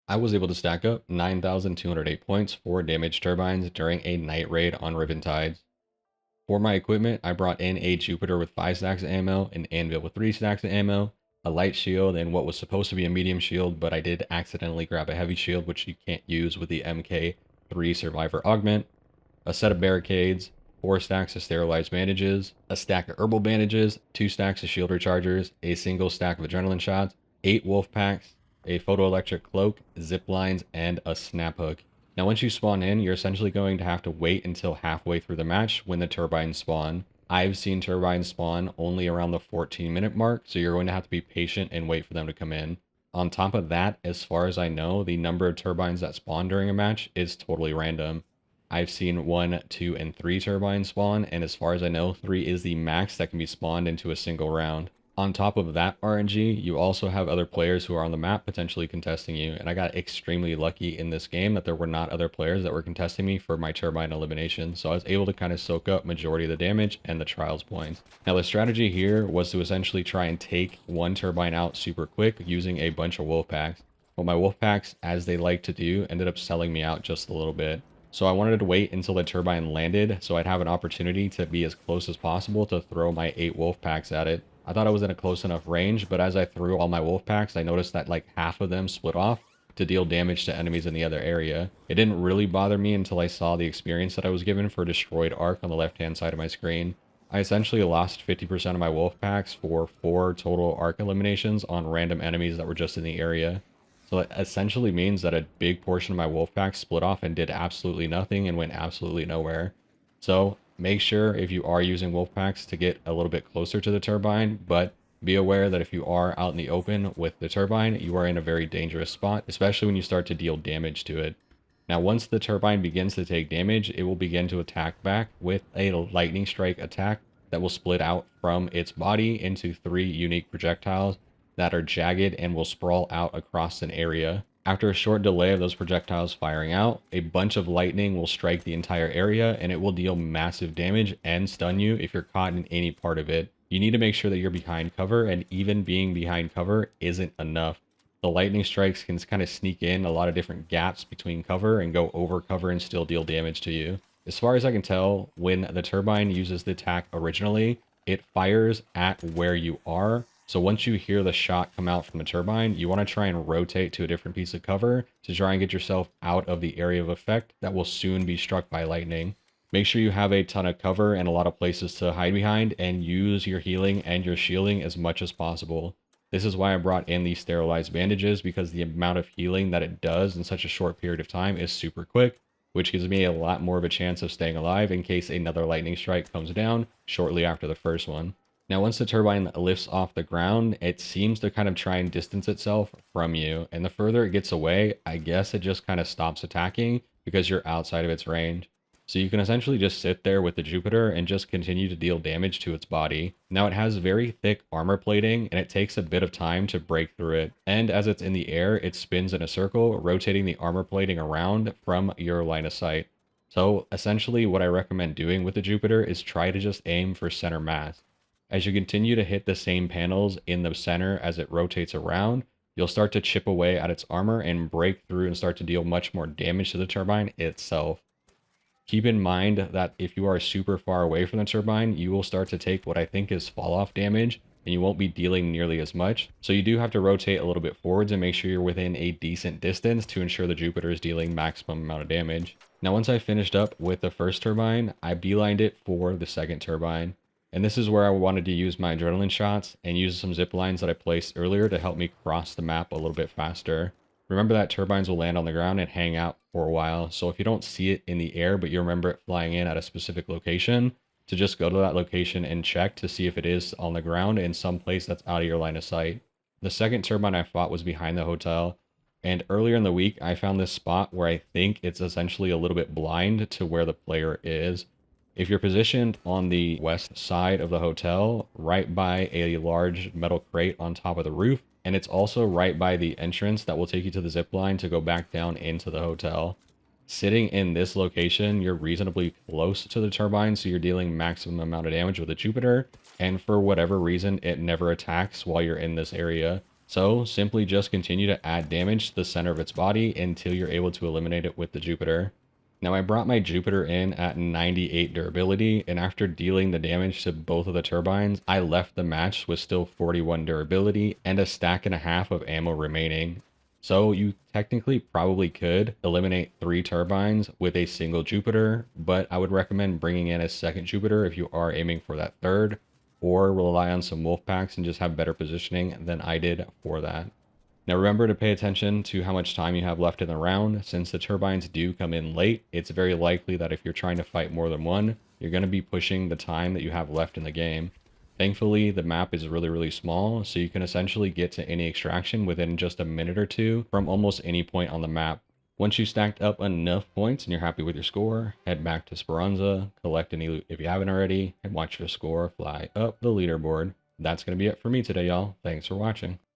I was able to stack up 9,208 points for Damage Turbines during a night raid on Riven Tides. For my equipment, I brought in a Jupiter with 5 stacks of ammo, an Anvil with 3 stacks of ammo, a light shield, and what was supposed to be a medium shield, but I did accidentally grab a heavy shield, which you can't use with the MK3 Survivor Augment, a set of barricades, 4 stacks of sterilized bandages, a stack of herbal bandages, 2 stacks of shield rechargers, a single stack of adrenaline shots, 8 wolf packs, a photoelectric cloak, zip lines, and a snap hook. Now, once you spawn in, you're essentially going to have to wait until halfway through the match when the turbines spawn. I've seen turbines spawn only around the 14-minute mark, so you're going to have to be patient and wait for them to come in. On top of that, as far as I know, the number of turbines that spawn during a match is totally random. I've seen 1, 2, and 3 turbines spawn, and as far as I know, 3 is the max that can be spawned into a single round. On top of that RNG, you also have other players who are on the map potentially contesting you, and I got extremely lucky in this game that there were not other players that were contesting me for my turbine elimination, so I was able to kind of soak up majority of the damage and the trials points. Now the strategy here was to essentially try and take one turbine out super quick using a bunch of Wolfpacks. But my Wolfpacks, as they like to do, ended up selling me out just a little bit. So I wanted to wait until the turbine landed so I'd have an opportunity to be as close as possible to throw my 8 wolf packs at it. I thought I was in a close enough range, but as I threw all my wolf packs, I noticed that like half of them split off to deal damage to enemies in the other area. It didn't really bother me until I saw the experience that I was given for Destroyed Arc on the left-hand side of my screen. I essentially lost 50% of my wolf packs for 4 total arc eliminations on random enemies that were just in the area. So it essentially means that a big portion of my wolf pack split off and did absolutely nothing and went absolutely nowhere. So make sure if you are using wolf packs to get a little bit closer to the turbine, but be aware that if you are out in the open with the turbine, you are in a very dangerous spot, especially when you start to deal damage to it. Now, once the turbine begins to take damage, it will begin to attack back with a lightning strike attack that will split out from its body into 3 unique projectiles that are jagged and will sprawl out across an area. After a short delay of those projectiles firing out, a bunch of lightning will strike the entire area and it will deal massive damage and stun you if you're caught in any part of it. You need to make sure that you're behind cover, and even being behind cover isn't enough. The lightning strikes can kind of sneak in a lot of different gaps between cover and go over cover and still deal damage to you. As far as I can tell, when the turbine uses the attack originally, it fires at where you are. So once you hear the shot come out from the turbine, you want to try and rotate to a different piece of cover to try and get yourself out of the area of effect that will soon be struck by lightning. Make sure you have a ton of cover and a lot of places to hide behind, and use your healing and your shielding as much as possible. This is why I brought in these sterilized bandages, because the amount of healing that it does in such a short period of time is super quick, which gives me a lot more of a chance of staying alive in case another lightning strike comes down shortly after the first one. Now, once the turbine lifts off the ground, it seems to kind of try and distance itself from you. And the further it gets away, I guess it just kind of stops attacking because you're outside of its range. So you can essentially just sit there with the Jupiter and just continue to deal damage to its body. Now, it has very thick armor plating and it takes a bit of time to break through it. And as it's in the air, it spins in a circle, rotating the armor plating around from your line of sight. So essentially what I recommend doing with the Jupiter is try to just aim for center mass. As you continue to hit the same panels in the center as it rotates around, you'll start to chip away at its armor and break through and start to deal much more damage to the turbine itself. Keep in mind that if you are super far away from the turbine, you will start to take what I think is fall-off damage, and you won't be dealing nearly as much. So you do have to rotate a little bit forwards and make sure you're within a decent distance to ensure the Jupiter is dealing maximum amount of damage. Now, once I finished up with the first turbine, I beelined it for the second turbine. And this is where I wanted to use my adrenaline shots and use some zip lines that I placed earlier to help me cross the map a little bit faster. Remember that turbines will land on the ground and hang out for a while. So if you don't see it in the air, but you remember it flying in at a specific location, to just go to that location and check to see if it is on the ground in some place that's out of your line of sight. The second turbine I fought was behind the hotel. And earlier in the week, I found this spot where I think it's essentially a little bit blind to where the player is. If you're positioned on the west side of the hotel, right by a large metal crate on top of the roof, and it's also right by the entrance that will take you to the zip line to go back down into the hotel. Sitting in this location, you're reasonably close to the turbine, so you're dealing maximum amount of damage with the Jupiter, and for whatever reason, it never attacks while you're in this area. So simply just continue to add damage to the center of its body until you're able to eliminate it with the Jupiter. Now I brought my Jupiter in at 98 durability, and after dealing the damage to both of the turbines, I left the match with still 41 durability and a stack and a half of ammo remaining. So you technically probably could eliminate 3 turbines with a single Jupiter, but I would recommend bringing in a second Jupiter if you are aiming for that third, or rely on some Wolfpacks and just have better positioning than I did for that. Now remember to pay attention to how much time you have left in the round. Since the turbines do come in late, it's very likely that if you're trying to fight more than one, you're going to be pushing the time that you have left in the game. Thankfully, the map is really small, so you can essentially get to any extraction within just a minute or two from almost any point on the map. Once you stacked up enough points and you're happy with your score, head back to Speranza, collect any loot if you haven't already, and watch your score fly up the leaderboard. That's going to be it for me today, y'all. Thanks for watching.